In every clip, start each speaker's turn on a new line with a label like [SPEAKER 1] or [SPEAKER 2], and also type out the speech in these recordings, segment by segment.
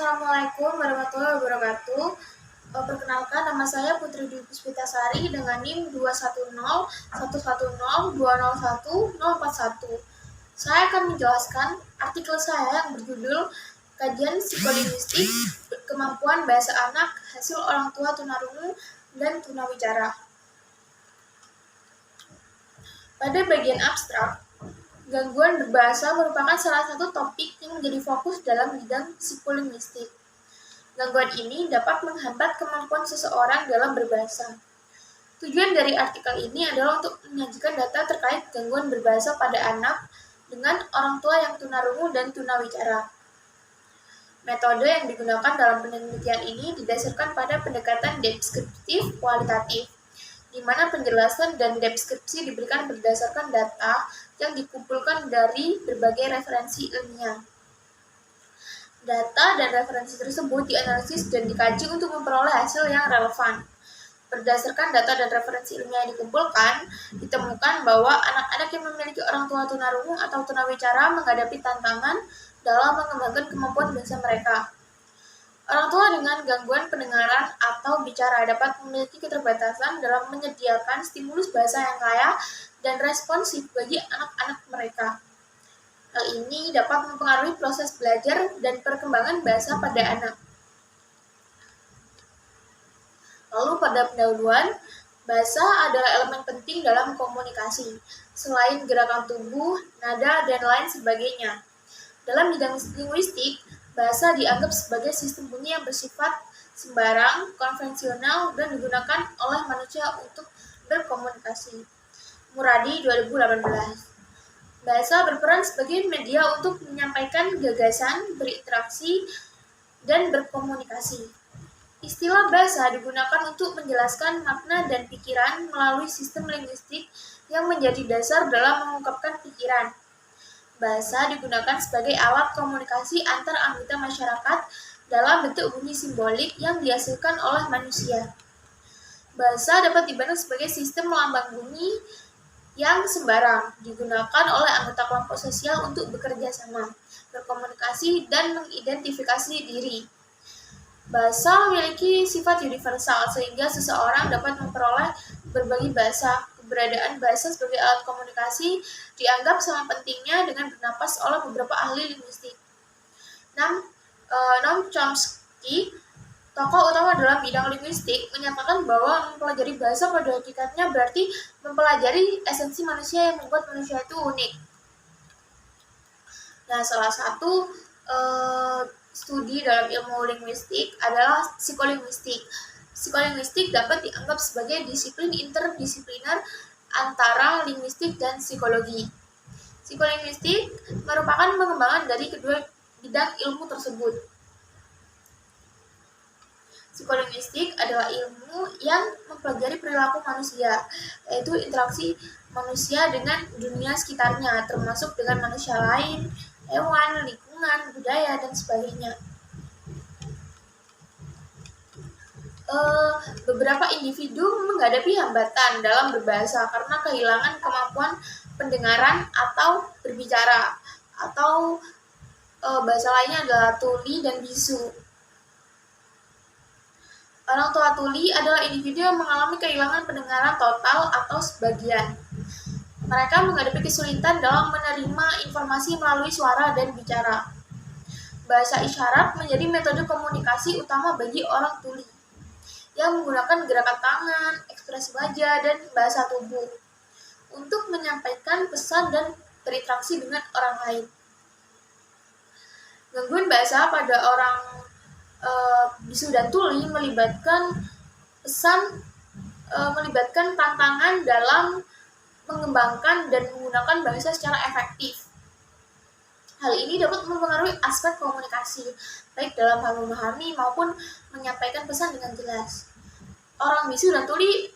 [SPEAKER 1] Assalamualaikum warahmatullahi wabarakatuh. Perkenalkan, nama saya Putri Dwi Puspitasari dengan NIM 21011020141. Saya akan menjelaskan artikel saya yang berjudul Kajian Psikolinguistik Kemampuan Bahasa Anak Hasil Orang Tua Tunarungu dan Tunawicara. Pada bagian abstrak, gangguan berbahasa merupakan salah satu topik yang menjadi fokus dalam bidang psikolinguistik. Gangguan ini dapat menghambat kemampuan seseorang dalam berbahasa. Tujuan dari artikel ini adalah untuk menyajikan data terkait gangguan berbahasa pada anak dengan orang tua yang tunarungu dan tunawicara. Metode yang digunakan dalam penelitian ini didasarkan pada pendekatan deskriptif kualitatif, di mana penjelasan dan deskripsi diberikan berdasarkan data yang dikumpulkan dari berbagai referensi ilmiah. Data dan referensi tersebut dianalisis dan dikaji untuk memperoleh hasil yang relevan. Berdasarkan data dan referensi ilmiah yang dikumpulkan, ditemukan bahwa anak-anak yang memiliki orang tua tunarungu atau tunawicara menghadapi tantangan dalam mengembangkan kemampuan bahasa mereka. Orang tua dengan gangguan pendengaran atau bicara dapat memiliki keterbatasan dalam menyediakan stimulus bahasa yang kaya dan responsif bagi anak-anak mereka. Hal ini dapat mempengaruhi proses belajar dan perkembangan bahasa pada anak. Lalu pada pendahuluan, bahasa adalah elemen penting dalam komunikasi, selain gerakan tubuh, nada, dan lain sebagainya. Dalam bidang linguistik, bahasa dianggap sebagai sistem bunyi yang bersifat sembarang, konvensional, dan digunakan oleh manusia untuk berkomunikasi. Muradi 2018. Bahasa berperan sebagai media untuk menyampaikan gagasan, berinteraksi, dan berkomunikasi. Istilah bahasa digunakan untuk menjelaskan makna dan pikiran melalui sistem linguistik yang menjadi dasar dalam mengungkapkan pikiran. Bahasa digunakan sebagai alat komunikasi antar anggota masyarakat dalam bentuk bunyi simbolik yang dihasilkan oleh manusia. Bahasa dapat dipandang sebagai sistem lambang bunyi yang sembarang digunakan oleh anggota kelompok sosial untuk bekerja sama, berkomunikasi, dan mengidentifikasi diri. Bahasa memiliki sifat universal sehingga seseorang dapat memperoleh berbagai bahasa. Keberadaan bahasa sebagai alat komunikasi dianggap sama pentingnya dengan bernapas oleh beberapa ahli linguistik. Noam Chomsky, tokoh utama dalam bidang linguistik, menyatakan bahwa mempelajari bahasa pada hakikatnya berarti mempelajari esensi manusia yang membuat manusia itu unik. Nah, salah satu studi dalam ilmu linguistik adalah psikolinguistik. Psikolinguistik dapat dianggap sebagai disiplin interdisipliner antara linguistik dan psikologi. Psikolinguistik merupakan pengembangan dari kedua bidang ilmu tersebut. Psikolinguistik adalah ilmu yang mempelajari perilaku manusia, yaitu interaksi manusia dengan dunia sekitarnya, termasuk dengan manusia lain, hewan, lingkungan, budaya, dan sebagainya. Beberapa individu menghadapi hambatan dalam berbahasa karena kehilangan kemampuan pendengaran atau berbicara, atau bahasa lainnya adalah tuli dan bisu. Orang tua tuli adalah individu yang mengalami kehilangan pendengaran total atau sebagian. Mereka menghadapi kesulitan dalam menerima informasi melalui suara dan bicara. Bahasa isyarat menjadi metode komunikasi utama bagi orang tuli, yang menggunakan gerakan tangan, ekspresi wajah, dan bahasa tubuh untuk menyampaikan pesan dan berinteraksi dengan orang lain. Gangguan bahasa pada orang bisu dan tuli melibatkan tantangan dalam mengembangkan dan menggunakan bahasa secara efektif. Hal ini dapat mempengaruhi aspek komunikasi, baik dalam hal memahami maupun menyampaikan pesan dengan jelas. Orang bisu dan tuli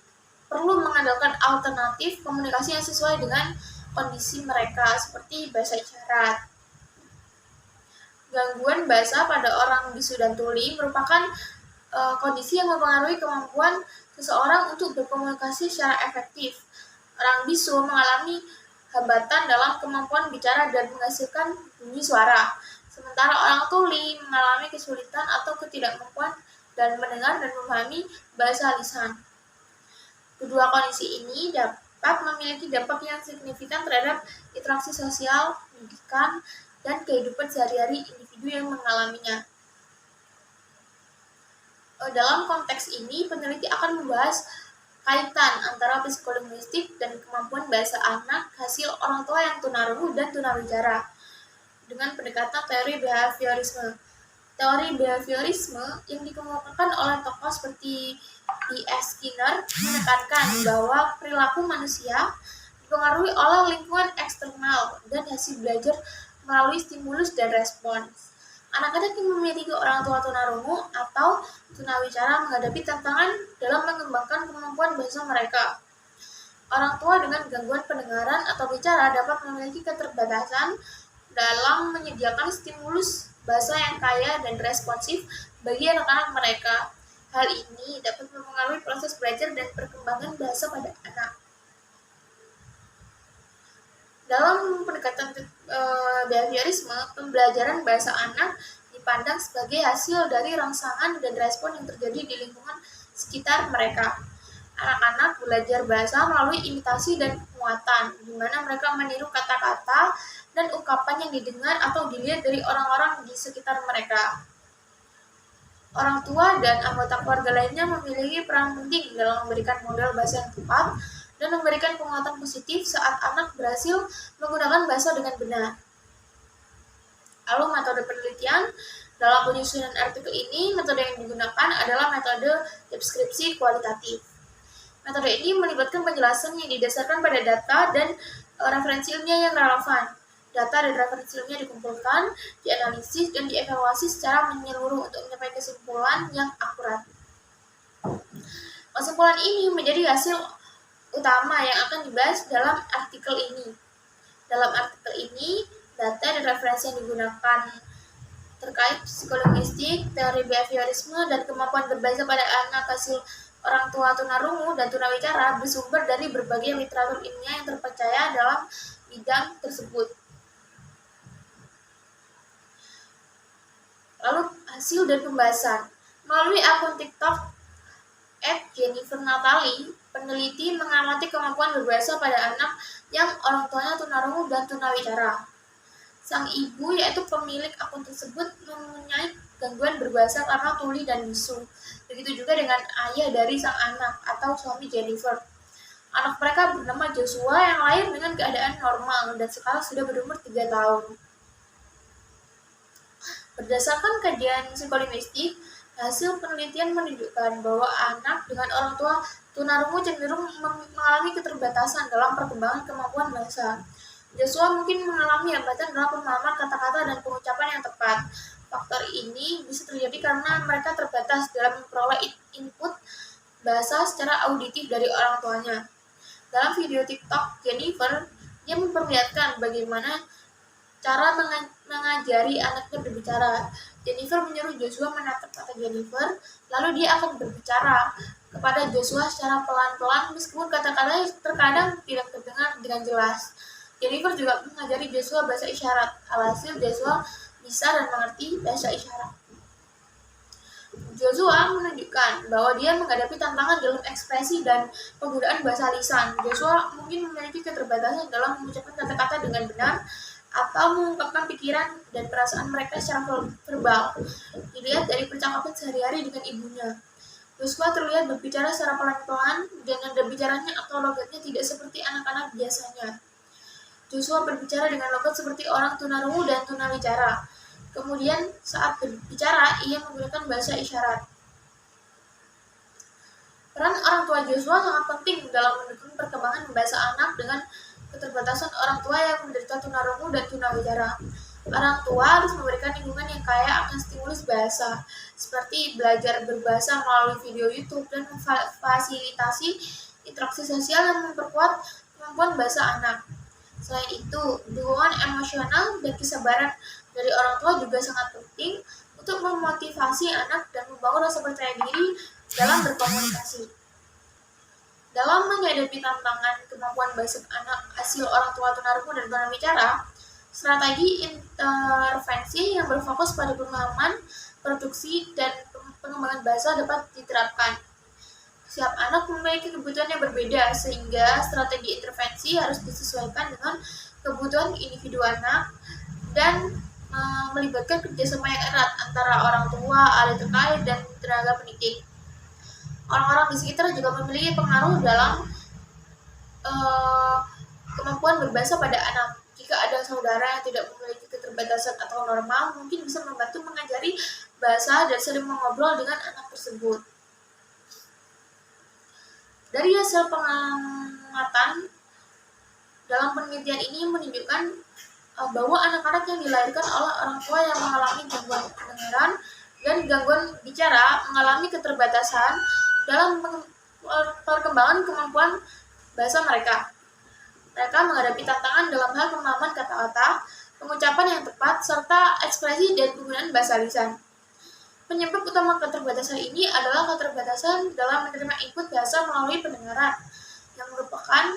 [SPEAKER 1] perlu mengandalkan alternatif komunikasi yang sesuai dengan kondisi mereka, seperti bahasa isyarat. Gangguan bahasa pada orang bisu dan tuli merupakan kondisi yang mempengaruhi kemampuan seseorang untuk berkomunikasi secara efektif. Orang bisu mengalami hambatan dalam kemampuan bicara dan menghasilkan bunyi suara, sementara orang tuli mengalami kesulitan atau ketidakmampuan dalam mendengar dan memahami bahasa lisan. Kedua kondisi ini dapat memiliki dampak yang signifikan terhadap interaksi sosial, pendidikan, dan kehidupan sehari-hari individu yang mengalaminya. Dalam konteks ini, peneliti akan membahas kaitan antara psikolinguistik dan kemampuan bahasa anak hasil orang tua yang tunarungu dan tunawicara dengan pendekatan teori behaviorisme. Teori behaviorisme yang dikemukakan oleh tokoh seperti D.S. Skinner menekankan bahwa perilaku manusia dipengaruhi oleh lingkungan eksternal dan hasil belajar melalui stimulus dan respons. Anak-anak yang memiliki orang tua tunarungu atau tunawicara menghadapi tantangan dalam mengembangkan kemampuan bahasa mereka. Orang tua dengan gangguan pendengaran atau bicara dapat memiliki keterbatasan dalam menyediakan stimulus bahasa yang kaya dan responsif bagi anak-anak mereka. Hal ini dapat mempengaruhi proses belajar dan perkembangan bahasa pada anak. Dalam pendekatan behaviorisme, pembelajaran bahasa anak dipandang sebagai hasil dari rangsangan dan respon yang terjadi di lingkungan sekitar mereka. Anak-anak belajar bahasa melalui imitasi dan penguatan, di mana mereka meniru kata-kata dan ungkapan yang didengar atau dilihat dari orang-orang di sekitar mereka. Orang tua dan anggota keluarga lainnya memiliki peran penting dalam memberikan model bahasa yang tepat dan memberikan penguatan positif saat anak berhasil menggunakan bahasa dengan benar. Lalu metode penelitian, dalam penyusunan artikel ini, metode yang digunakan adalah metode deskripsi kualitatif. Metode ini melibatkan penjelasan yang didasarkan pada data dan referensi ilmiah yang relevan. Data dan referensi ilmiah dikumpulkan, dianalisis, dan dievaluasi secara menyeluruh untuk mencapai kesimpulan yang akurat. Kesimpulan ini menjadi hasil utama yang akan dibahas dalam artikel ini. Dalam artikel ini, data dan referensi yang digunakan terkait psikolinguistik, teori behaviorisme, dan kemampuan berbahasa pada anak hasil orang tua tunarungu dan tunawicara bersumber dari berbagai literatur ilmiah yang terpercaya dalam bidang tersebut. Lalu hasil dan pembahasan. Melalui akun TikTok @JenniferNatalie, peneliti mengamati kemampuan berbahasa pada anak yang orang tuanya tunarungu dan tunawicara. Sang ibu, yaitu pemilik akun tersebut, mempunyai gangguan berbahasa karena tuli dan bisu. Begitu juga dengan ayah dari sang anak atau suami Jennifer. Anak mereka bernama Joshua yang lahir dengan keadaan normal dan sekarang sudah berumur 3 tahun. Berdasarkan kajian psikolinguistik, hasil penelitian menunjukkan bahwa anak dengan orang tua tunarungu cenderung mengalami keterbatasan dalam perkembangan kemampuan bahasa. Joshua mungkin mengalami hambatan dalam pemahaman kata-kata dan pengucapan yang tepat. Faktor ini bisa terjadi karena mereka terbatas dalam memperoleh input bahasa secara auditif dari orang tuanya. Dalam video TikTok Jennifer, dia memperlihatkan bagaimana cara mengajari anaknya berbicara. Jennifer menyuruh Joshua menatap mata Jennifer, lalu dia akan berbicara kepada Joshua secara pelan-pelan meskipun kata-katanya terkadang tidak terdengar dengan jelas. Jennifer juga mengajari Joshua bahasa isyarat. Alhasil Joshua bisa dan mengerti bahasa isyarat. Joshua menunjukkan bahwa dia menghadapi tantangan dalam ekspresi dan penggunaan bahasa lisan. Joshua mungkin memiliki keterbatasan dalam mengucapkan kata-kata dengan benar atau mengungkapkan pikiran dan perasaan mereka secara verbal. Dilihat dari percakapan sehari-hari dengan ibunya. Joshua terlihat berbicara secara pelan-pelan dan nada bicaranya atau logatnya tidak seperti anak-anak biasanya. Joshua berbicara dengan logat seperti orang tunarungu dan tunawicara. Kemudian saat berbicara, ia menggunakan bahasa isyarat. Peran orang tua Joshua sangat penting dalam mendukung perkembangan bahasa anak dengan keterbatasan orang tua yang menderita tunarungu dan tunawicara. Orang tua harus memberikan lingkungan yang kaya akan stimulus bahasa, seperti belajar berbahasa melalui video YouTube dan memfasilitasi interaksi sosial yang memperkuat kemampuan bahasa anak. Selain itu, dukungan emosional dan kesabaran dari orang tua juga sangat penting untuk memotivasi anak dan membangun rasa percaya diri dalam berkomunikasi. Dalam menghadapi tantangan kemampuan bahasa anak hasil orang tua tunarungu dan tunawicara, Strategi intervensi yang berfokus pada pemahaman, produksi, dan pengembangan bahasa dapat diterapkan. Setiap anak memiliki kebutuhan yang berbeda, sehingga strategi intervensi harus disesuaikan dengan kebutuhan individu anak dan melibatkan kerjasama yang erat antara orang tua, ahli terkait, dan tenaga pendidik. Orang-orang di sekitar juga memiliki pengaruh dalam kemampuan berbahasa pada anak. Jika ada saudara yang tidak memiliki keterbatasan atau normal, mungkin bisa membantu mengajari bahasa dan sering mengobrol dengan anak tersebut. Dari hasil pengamatan, dalam penelitian ini menunjukkan bahwa anak-anak yang dilahirkan oleh orang tua yang mengalami gangguan pendengaran dan gangguan bicara mengalami keterbatasan dalam perkembangan kemampuan bahasa mereka. Mereka menghadapi tantangan dalam hal pemahaman kata-kata, pengucapan yang tepat, serta ekspresi dan penggunaan bahasa lisan. Penyebab utama keterbatasan ini adalah keterbatasan dalam menerima input bahasa melalui pendengaran, yang merupakan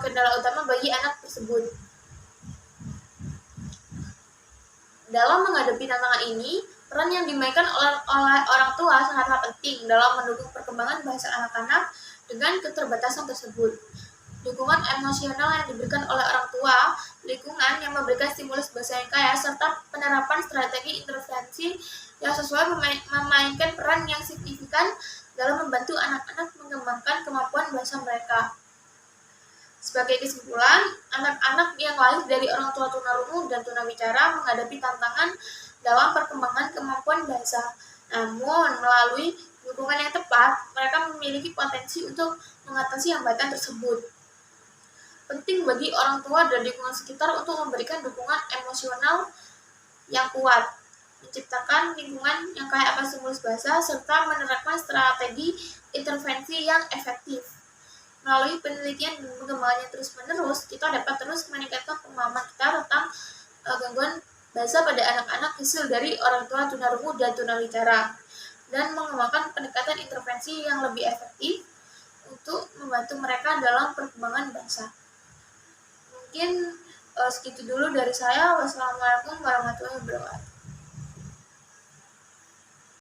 [SPEAKER 1] kendala utama bagi anak tersebut. Dalam menghadapi tantangan ini, peran yang dimainkan oleh orang tua sangatlah penting dalam mendukung perkembangan bahasa anak-anak dengan keterbatasan tersebut. Dukungan emosional yang diberikan oleh orang tua, lingkungan yang memberikan stimulus bahasa yang kaya, serta penerapan strategi intervensi yang sesuai memainkan peran yang signifikan dalam membantu anak-anak mengembangkan kemampuan bahasa mereka. Sebagai kesimpulan, anak-anak yang lahir dari orang tua tunarungu dan tunawicara menghadapi tantangan dalam perkembangan kemampuan bahasa. Namun, melalui dukungan yang tepat, mereka memiliki potensi untuk mengatasi hambatan tersebut. Penting bagi orang tua dan lingkungan sekitar untuk memberikan dukungan emosional yang kuat, menciptakan lingkungan yang kaya akan stimulus bahasa, serta menerapkan strategi intervensi yang efektif. Melalui penelitian dan pengembangan yang terus-menerus, kita dapat terus meningkatkan pemahaman kita tentang gangguan bahasa pada anak-anak hasil dari orang tua tunarungu dan tunawicara, dan mengembangkan pendekatan intervensi yang lebih efektif untuk membantu mereka dalam perkembangan bahasa. Mungkin segitu dulu dari saya. Wassalamualaikum warahmatullahi wabarakatuh.